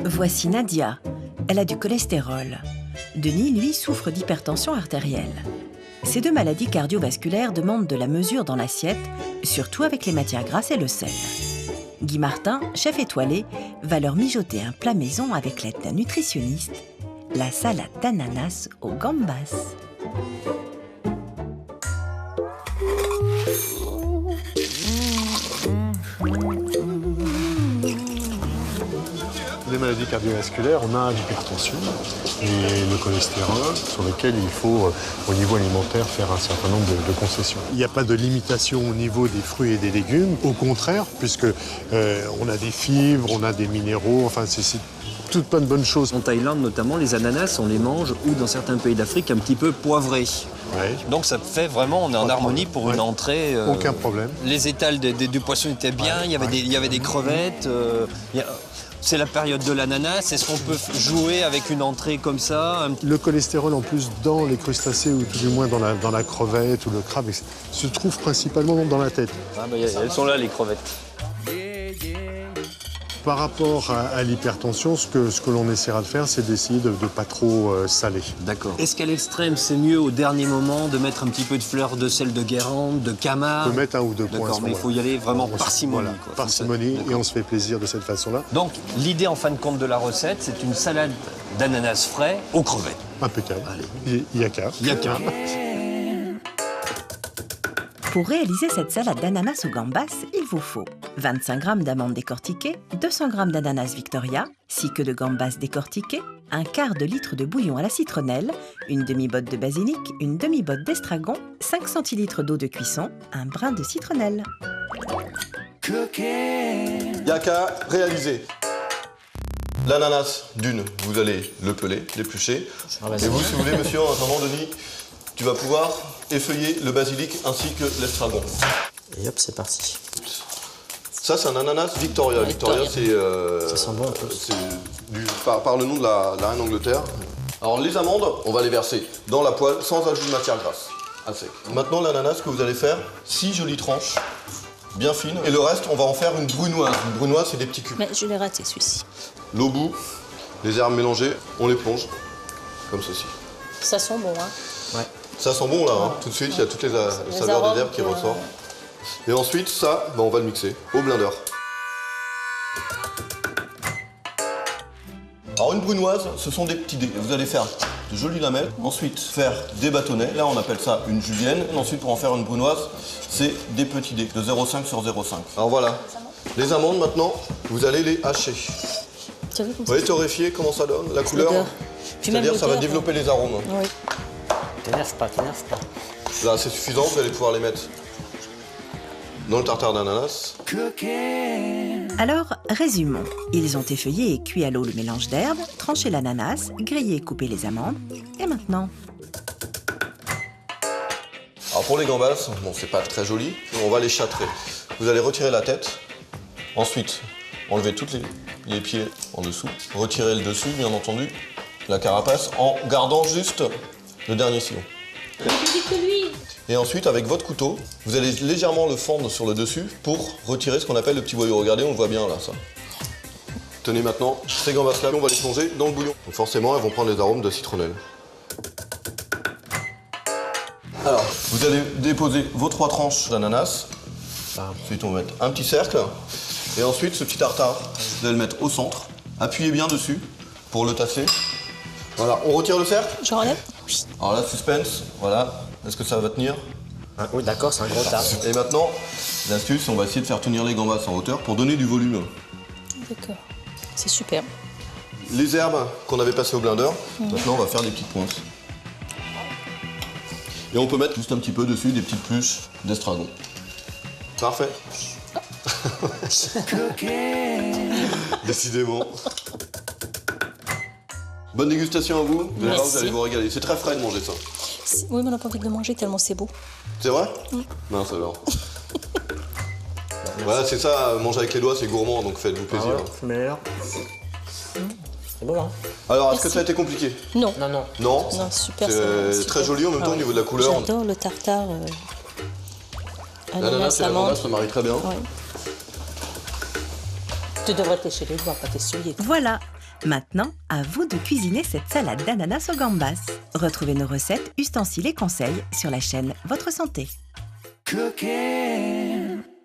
Voici Nadia. Elle a du cholestérol. Denis, lui, souffre d'hypertension artérielle. Ces deux maladies cardiovasculaires demandent de la mesure dans l'assiette, surtout avec les matières grasses et le sel. Guy Martin, chef étoilé, va leur mijoter un plat maison avec l'aide d'un nutritionniste, la salade d'ananas aux gambas. Les maladies cardiovasculaires, on a l'hypertension et le cholestérol sur lesquels il faut, au niveau alimentaire, faire un certain nombre de concessions. Il n'y a pas de limitation au niveau des fruits et des légumes, au contraire, puisque on a des fibres, on a des minéraux, enfin c'est toute plein de bonnes choses. En Thaïlande notamment, les ananas, on les mange, ou dans certains pays d'Afrique, un petit peu poivrés. Ouais. Donc ça fait vraiment, on est en harmonie pour une entrée. Aucun problème. Les étals du poisson étaient bien, il y avait des crevettes. C'est la période de l'ananas. Est-ce qu'on peut jouer avec une entrée comme ça? Le cholestérol, en plus, dans les crustacés, ou tout du moins dans la crevette ou le crabe, se trouve principalement dans la tête. Elles sont là, les crevettes. Par rapport à l'hypertension, ce que l'on essaiera de faire, c'est d'essayer de ne pas trop saler. D'accord. Est-ce qu'à l'extrême, c'est mieux au dernier moment de mettre un petit peu de fleur de sel de Guérande, de camard? On peut mettre un ou deux points. D'accord, mais il faut y aller vraiment parcimonie. Voilà, Quoi. parcimonie, et on se fait plaisir de cette façon-là. Donc, l'idée en fin de compte de la recette, c'est une salade d'ananas frais aux crevettes. Impeccable. Allez. Il y a qu'à. Il y a qu'un. Pour réaliser cette salade d'ananas aux gambas, il vous faut 25 g d'amandes décortiquées, 200 g d'ananas Victoria, 6 queues de gambas décortiquées, un quart de litre de bouillon à la citronnelle, une demi-botte de basilic, une demi-botte d'estragon, 5 centilitres d'eau de cuisson, un brin de citronnelle. Yaka, réalisé. L'ananas, d'une, vous allez le peler, l'éplucher. Et vous, si vous voulez, monsieur, en attendant, Denis, tu vas pouvoir effeuiller le basilic ainsi que l'estragon. Et hop, c'est parti. Ça, c'est un ananas Victoria. Victoria, c'est Ça sent bon un peu. par le nom de la reine d'Angleterre. Alors, les amandes, on va les verser dans la poêle sans ajout de matière grasse, à sec. Maintenant, l'ananas, que vous allez faire, 6 jolies tranches, bien fines. Et le reste, on va en faire une brunoise. Une brunoise, c'est des petits cubes. Mais je l'ai raté, celui-ci. L'au-bout, les herbes mélangées, on les plonge, comme ceci. Ça sent bon, hein? Ouais. Ça sent bon là, hein. Tout de suite, il y a toutes les saveurs arômes des herbes qui que- ressortent. Et ensuite, ça, on va le mixer au blender. Alors une brunoise, ce sont des petits dés. Vous allez faire de jolies lamelles, ensuite faire des bâtonnets. Là, on appelle ça une julienne. Et ensuite, pour en faire une brunoise, c'est des petits dés de 0,5 sur 0,5. Alors voilà. Les amandes, maintenant, vous allez les hacher. Tu as vu comme Vous voyez torréfier comment ça donne, la couleur? L'odeur. Puis même C'est-à-dire que ça va l'odeur, développer les arômes. Oui. T'énerve pas, t'énerve pas. Là, c'est suffisant, vous allez pouvoir les mettre dans le tartare d'ananas. Alors, résumons. Ils ont effeuillé et cuit à l'eau le mélange d'herbes, tranché l'ananas, grillé et coupé les amandes. Et maintenant? Alors pour les gambas, bon, c'est pas très joli, on va les châtrer. Vous allez retirer la tête, ensuite enlever tous les pieds en dessous, retirer le dessus, bien entendu, la carapace, en gardant juste le dernier sillon. Et ensuite, avec votre couteau, vous allez légèrement le fendre sur le dessus pour retirer ce qu'on appelle le petit boyau. Regardez, on le voit bien là, ça. Tenez maintenant, ces gambas-là, on va les plonger dans le bouillon. Donc forcément, elles vont prendre les arômes de citronnelle. Alors, vous allez déposer vos 3 tranches d'ananas. Ensuite, on va mettre un petit cercle. Et ensuite, ce petit tartare, vous allez le mettre au centre. Appuyez bien dessus pour le tasser. Voilà, on retire le cercle. Je relève? Oui. Alors là, suspense, voilà. Est-ce que ça va tenir? Ah, oui, d'accord, c'est un gros tas. Et maintenant, l'astuce, on va essayer de faire tenir les gambas en hauteur pour donner du volume. D'accord. C'est super. Les herbes qu'on avait passées au blender, maintenant on va faire des petites pointes. Et on peut mettre juste un petit peu dessus des petites pluches d'estragon. Parfait. Décidément. Bonne dégustation à vous. Vous allez voir, vous allez vous régaler. C'est très frais de manger ça. Oui, mais on n'a pas envie de le manger tellement c'est beau. C'est vrai? Mince alors. Voilà, c'est ça, manger avec les doigts, c'est gourmand, donc faites-vous plaisir. Meilleur. C'est bon, hein? Alors, est-ce que ça a été compliqué? Non. Non, non. Non. Non, super. C'est super. très joli en même temps au niveau de la couleur. J'adore le tartare. L'ananas et la amande. gambas se marient très bien. Ouais. Tu devrais te lécher les doigts, pas t'essuyer. Voilà. Maintenant, à vous de cuisiner cette salade d'ananas aux gambas. Retrouvez nos recettes, ustensiles et conseils sur la chaîne Votre Santé. Cooking.